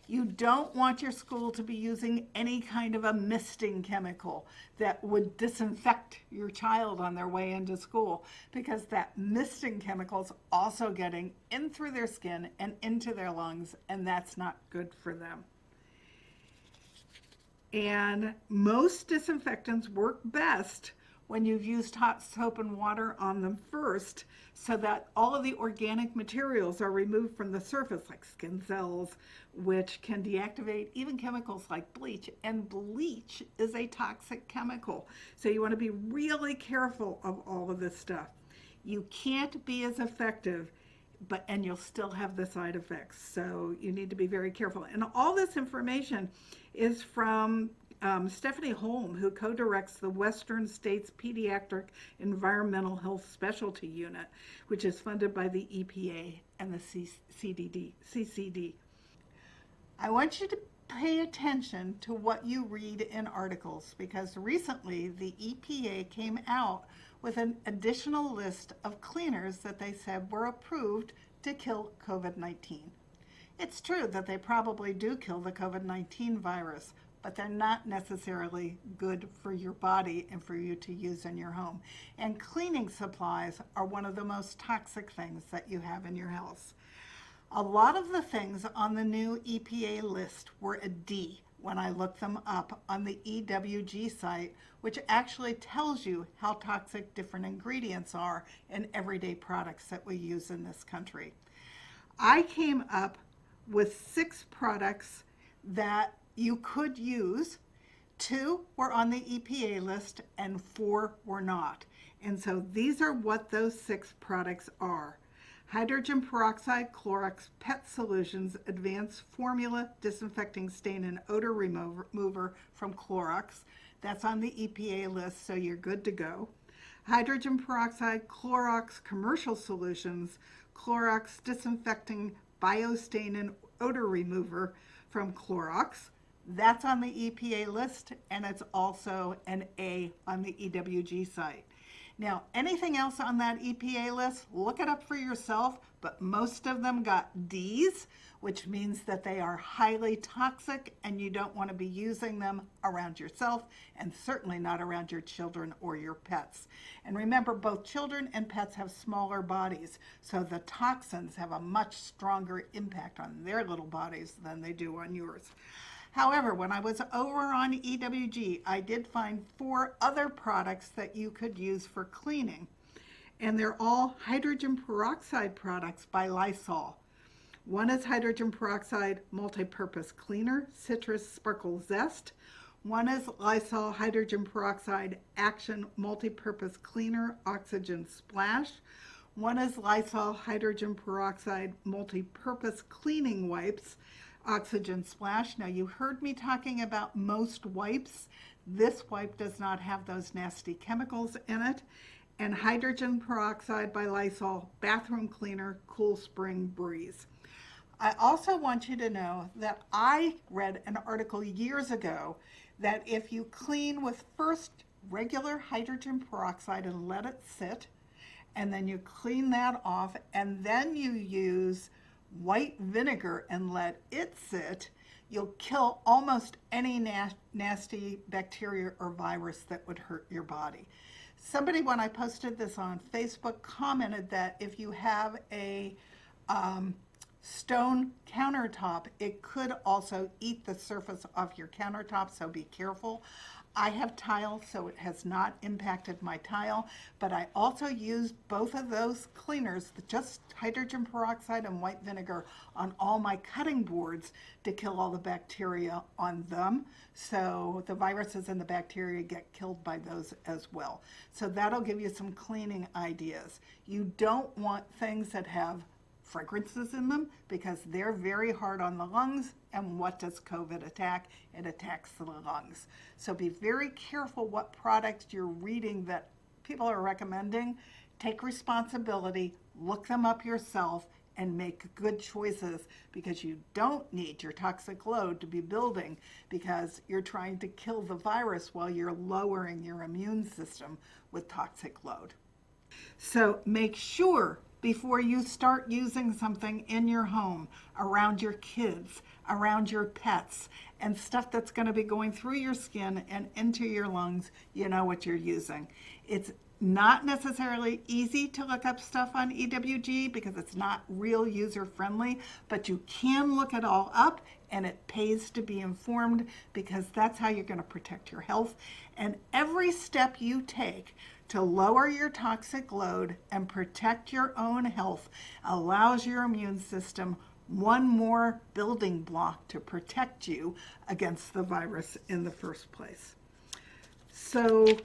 You don't want your school to be using any kind of a misting chemical that would disinfect your child on their way into school, because that misting chemical is also getting in through their skin and into their lungs, and that's not good for them. And most disinfectants work best when you've used hot soap and water on them first, so that all of the organic materials are removed from the surface, like skin cells, which can deactivate even chemicals like bleach. And bleach is a toxic chemical. So you want to be really careful of all of this stuff. You can't be as effective, and you'll still have the side effects. So you need to be very careful. And all this information is from Stephanie Holm, who co-directs the Western States Pediatric Environmental Health Specialty Unit, which is funded by the EPA and the CCD. I want you to pay attention to what you read in articles, because recently the EPA came out with an additional list of cleaners that they said were approved to kill COVID-19. It's true that they probably do kill the COVID-19 virus, but they're not necessarily good for your body and for you to use in your home. And cleaning supplies are one of the most toxic things that you have in your house. A lot of the things on the new EPA list were a D when I looked them up on the EWG site, which actually tells you how toxic different ingredients are in everyday products that we use in this country. I came up with 6 products that you could use. 2 were on the EPA list and 4 were not. And so these are what those 6 products are. Hydrogen peroxide Clorox Pet Solutions Advanced Formula Disinfecting Stain and Odor Remover from Clorox. That's on the EPA list, so you're good to go. Hydrogen peroxide Clorox Commercial Solutions Clorox Disinfecting Biostain and Odor Remover from Clorox. That's on the EPA list, and it's also an A on the EWG site. Now, anything else on that EPA list, look it up for yourself, but most of them got Ds, which means that they are highly toxic and you don't want to be using them around yourself, and certainly not around your children or your pets. And remember, both children and pets have smaller bodies, so the toxins have a much stronger impact on their little bodies than they do on yours. However, when I was over on EWG, I did find 4 other products that you could use for cleaning. And they're all hydrogen peroxide products by Lysol. One is hydrogen peroxide multi-purpose cleaner, citrus sparkle zest. One is Lysol hydrogen peroxide action multi-purpose cleaner, oxygen splash. One is Lysol hydrogen peroxide multi-purpose cleaning wipes, oxygen splash. Now, you heard me talking about most wipes. This wipe does not have those nasty chemicals in it. And hydrogen peroxide by Lysol bathroom cleaner, cool spring breeze. I also want you to know that I read an article years ago that if you clean with first regular hydrogen peroxide and let it sit, and then you clean that off, and then you use white vinegar and let it sit, you'll kill almost any nasty bacteria or virus that would hurt your body. Somebody, when I posted this on Facebook, commented that if you have a stone countertop, it could also eat the surface of your countertop, so be careful. I have tile, so it has not impacted my tile, but I also used both of those cleaners, just hydrogen peroxide and white vinegar, on all my cutting boards to kill all the bacteria on them. So the viruses and the bacteria get killed by those as well. So that'll give you some cleaning ideas. You don't want things that have fragrances in them because they're very hard on the lungs. And what does COVID attack? It attacks the lungs. So be very careful what products you're reading that people are recommending. Take responsibility, look them up yourself, and make good choices, because you don't need your toxic load to be building because you're trying to kill the virus while you're lowering your immune system with toxic load. So make sure before you start using something in your home, around your kids, around your pets, and stuff that's going to be going through your skin and into your lungs, you know what you're using. It's not necessarily easy to look up stuff on EWG because it's not real user friendly, but you can look it all up, and it pays to be informed because that's how you're going to protect your health. And every step you take to lower your toxic load and protect your own health allows your immune system one more building block to protect you against the virus in the first place. So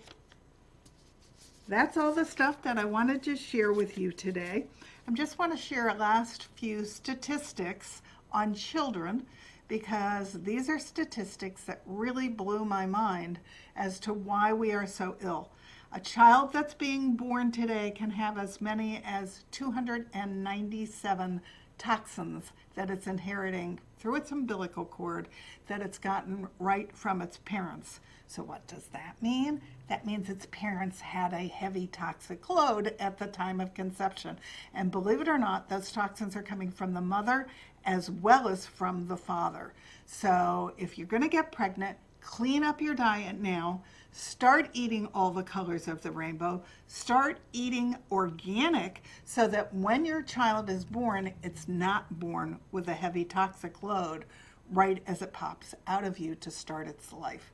that's all the stuff that I wanted to share with you today. I just want to share a last few statistics on children, because these are statistics that really blew my mind as to why we are so ill. A child that's being born today can have as many as 297 toxins that it's inheriting through its umbilical cord that it's gotten right from its parents. So what does that mean? That means its parents had a heavy toxic load at the time of conception. And believe it or not, those toxins are coming from the mother as well as from the father. So if you're going to get pregnant, clean up your diet now. Start eating all the colors of the rainbow. Start eating organic so that when your child is born, it's not born with a heavy toxic load right as it pops out of you to start its life.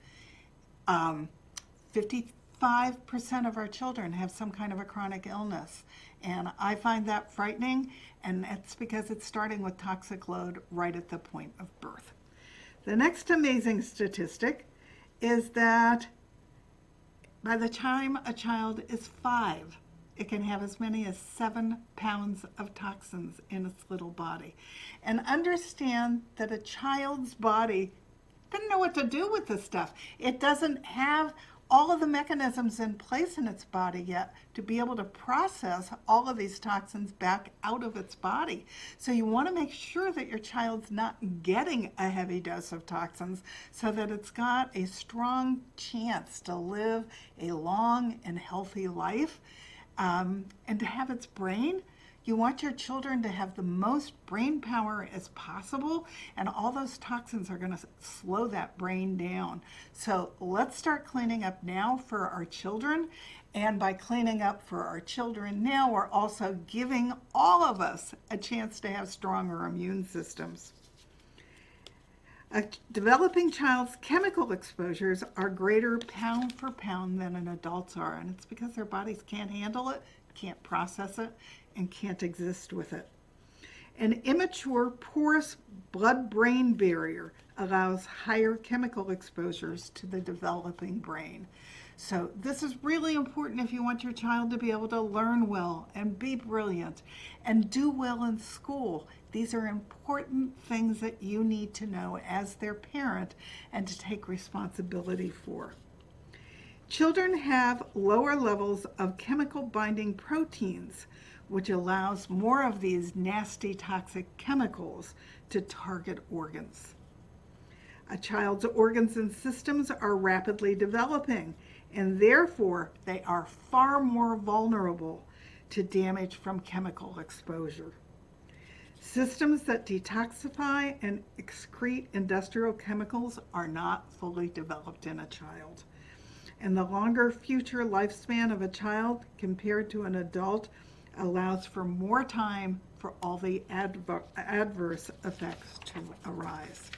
55% of our children have some kind of a chronic illness, and I find that frightening, and that's because it's starting with toxic load right at the point of birth. The next amazing statistic is that by the time a child is 5, it can have as many as 7 pounds of toxins in its little body. And understand that a child's body doesn't know what to do with this stuff. It doesn't have all of the mechanisms in place in its body yet to be able to process all of these toxins back out of its body. So you want to make sure that your child's not getting a heavy dose of toxins so that it's got a strong chance to live a long and healthy life, and to have its brain. You want your children to have the most brain power as possible, and all those toxins are going to slow that brain down. So let's start cleaning up now for our children. And by cleaning up for our children now, we're also giving all of us a chance to have stronger immune systems. A developing child's chemical exposures are greater pound for pound than an adult's are, and it's because their bodies can't handle it, can't process it, and can't exist with it. An immature porous blood-brain barrier allows higher chemical exposures to the developing brain. So this is really important if you want your child to be able to learn well and be brilliant and do well in school. These are important things that you need to know as their parent and to take responsibility for. Children have lower levels of chemical binding proteins, which allows more of these nasty toxic chemicals to target organs. A child's organs and systems are rapidly developing, and therefore they are far more vulnerable to damage from chemical exposure. Systems that detoxify and excrete industrial chemicals are not fully developed in a child. And the longer future lifespan of a child compared to an adult allows for more time for all the adverse effects to arise.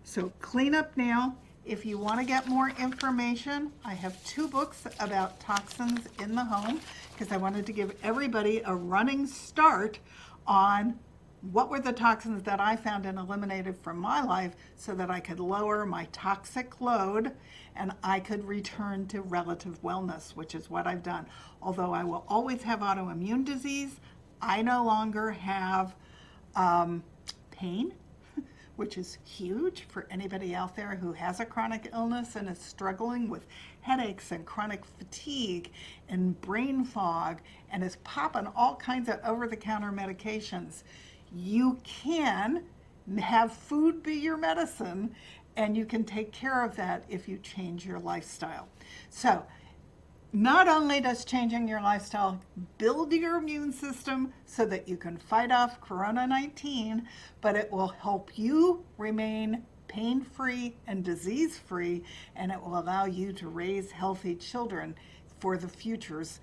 So clean up now. If you want to get more information, I have 2 books about toxins in the home, because I wanted to give everybody a running start on what were the toxins that I found and eliminated from my life so that I could lower my toxic load and I could return to relative wellness, which is what I've done. Although I will always have autoimmune disease, I no longer have pain, which is huge for anybody out there who has a chronic illness and is struggling with headaches and chronic fatigue and brain fog and is popping all kinds of over-the-counter medications. You can have food be your medicine, and you can take care of that if you change your lifestyle. So not only does changing your lifestyle build your immune system so that you can fight off Corona-19, but it will help you remain pain-free and disease-free, and it will allow you to raise healthy children for the futures,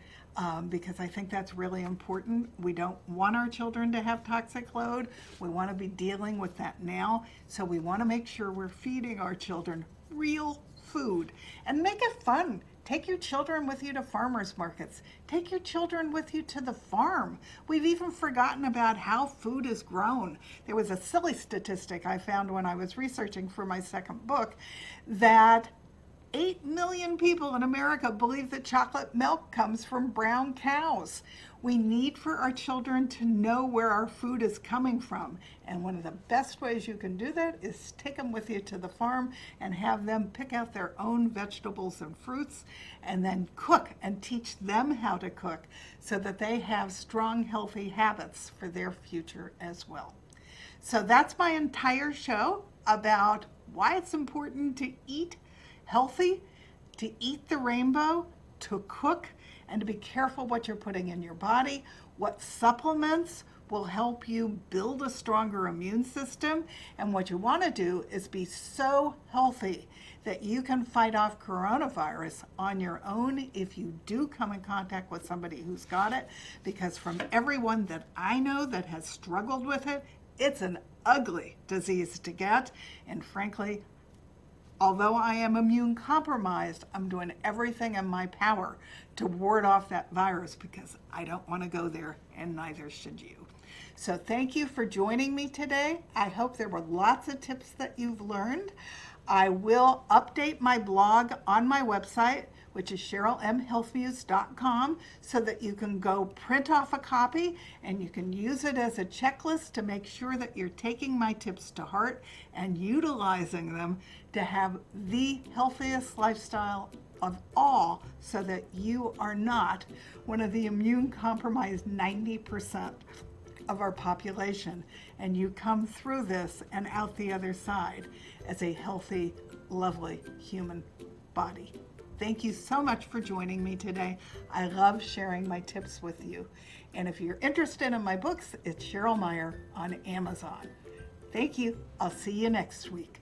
because I think that's really important. We don't want our children to have toxic load. We want to be dealing with that now, so we want to make sure we're feeding our children real food and make it fun. Take your children with you to farmers markets. Take your children with you to the farm. We've even forgotten about how food is grown. There was a silly statistic I found when I was researching for my second book that 8 million people in America believe that chocolate milk comes from brown cows. We need for our children to know where our food is coming from. And one of the best ways you can do that is take them with you to the farm and have them pick out their own vegetables and fruits and then cook and teach them how to cook so that they have strong, healthy habits for their future as well. So that's my entire show about why it's important to eat healthy, to eat the rainbow, to cook, and to be careful what you're putting in your body, what supplements will help you build a stronger immune system, and what you want to do is be so healthy that you can fight off coronavirus on your own if you do come in contact with somebody who's got it, because from everyone that I know that has struggled with it, it's an ugly disease to get, and frankly, although I am immune compromised, I'm doing everything in my power to ward off that virus because I don't want to go there, and neither should you. So thank you for joining me today. I hope there were lots of tips that you've learned. I will update my blog on my website, which is CherylMHealthMuse.com, so that you can go print off a copy and you can use it as a checklist to make sure that you're taking my tips to heart and utilizing them to have the healthiest lifestyle of all, so that you are not one of the immune compromised 90% of our population, and you come through this and out the other side as a healthy, lovely human body. Thank you so much for joining me today. I love sharing my tips with you. And if you're interested in my books, it's Cheryl Meyer on Amazon. Thank you. I'll see you next week.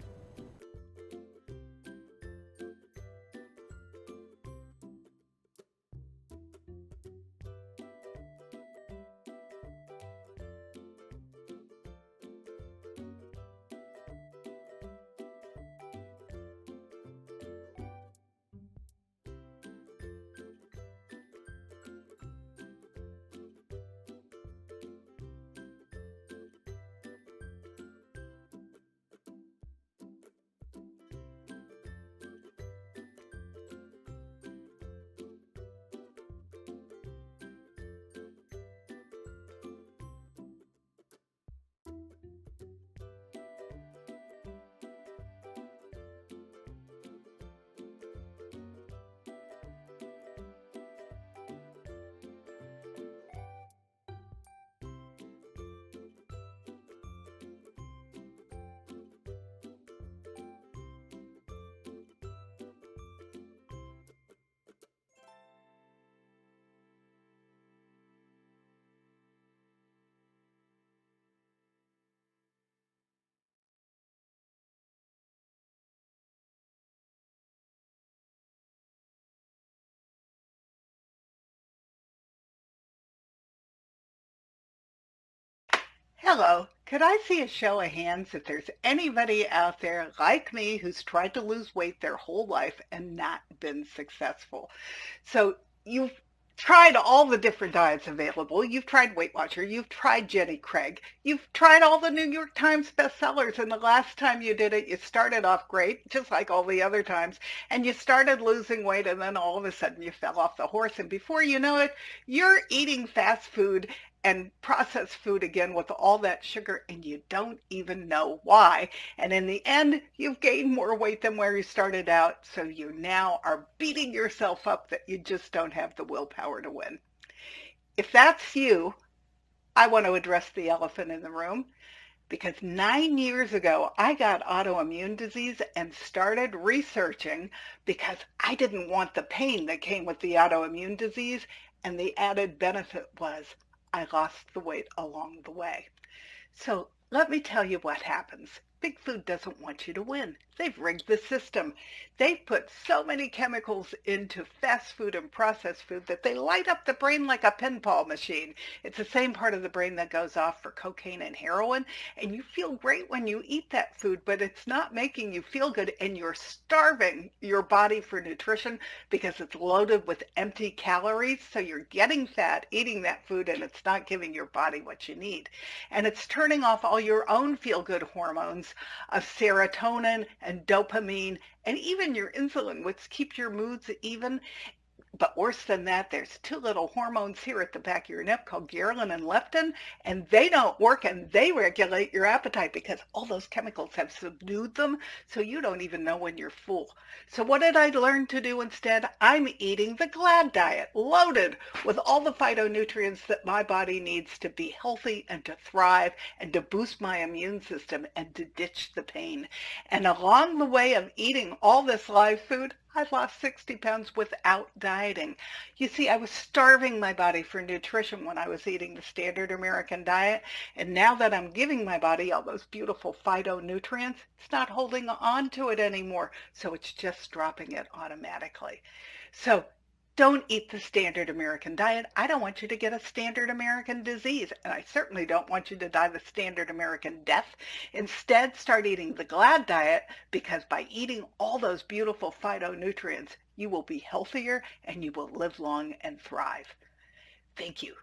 Hello. Could I see a show of hands if there's anybody out there like me who's tried to lose weight their whole life and not been successful? So you've tried all the different diets available. You've tried Weight Watcher. You've tried Jenny Craig. You've tried all the New York Times bestsellers. And the last time you did it, you started off great, just like all the other times. And you started losing weight. And then all of a sudden you fell off the horse. And before you know it, you're eating fast food and processed food again with all that sugar, and you don't even know why. And in the end, you've gained more weight than where you started out, so you now are beating yourself up that you just don't have the willpower to win. If that's you, I want to address the elephant in the room because 9 years ago, I got autoimmune disease and started researching because I didn't want the pain that came with the autoimmune disease. And the added benefit was I lost the weight along the way. So let me tell you what happens. Big Food doesn't want you to win. They've rigged the system. They've put so many chemicals into fast food and processed food that they light up the brain like a pinball machine. It's the same part of the brain that goes off for cocaine and heroin. And you feel great when you eat that food, but it's not making you feel good. And you're starving your body for nutrition because it's loaded with empty calories. So you're getting fat eating that food and it's not giving your body what you need. And it's turning off all your own feel-good hormones of serotonin and dopamine and even your insulin, which keeps your moods even. But worse than that, there's two little hormones here at the back of your neck called ghrelin and leptin, and they don't work and they regulate your appetite because all those chemicals have subdued them, so you don't even know when you're full. So what did I learn to do instead? I'm eating the GLAD diet, loaded with all the phytonutrients that my body needs to be healthy and to thrive and to boost my immune system and to ditch the pain. And along the way of eating all this live food, I lost 60 pounds without dieting. You see, I was starving my body for nutrition when I was eating the standard American diet. And now that I'm giving my body all those beautiful phytonutrients, it's not holding on to it anymore. So it's just dropping it automatically. So don't eat the standard American diet. I don't want you to get a standard American disease, and I certainly don't want you to die the standard American death. Instead, start eating the GLAD diet because by eating all those beautiful phytonutrients, you will be healthier and you will live long and thrive. Thank you.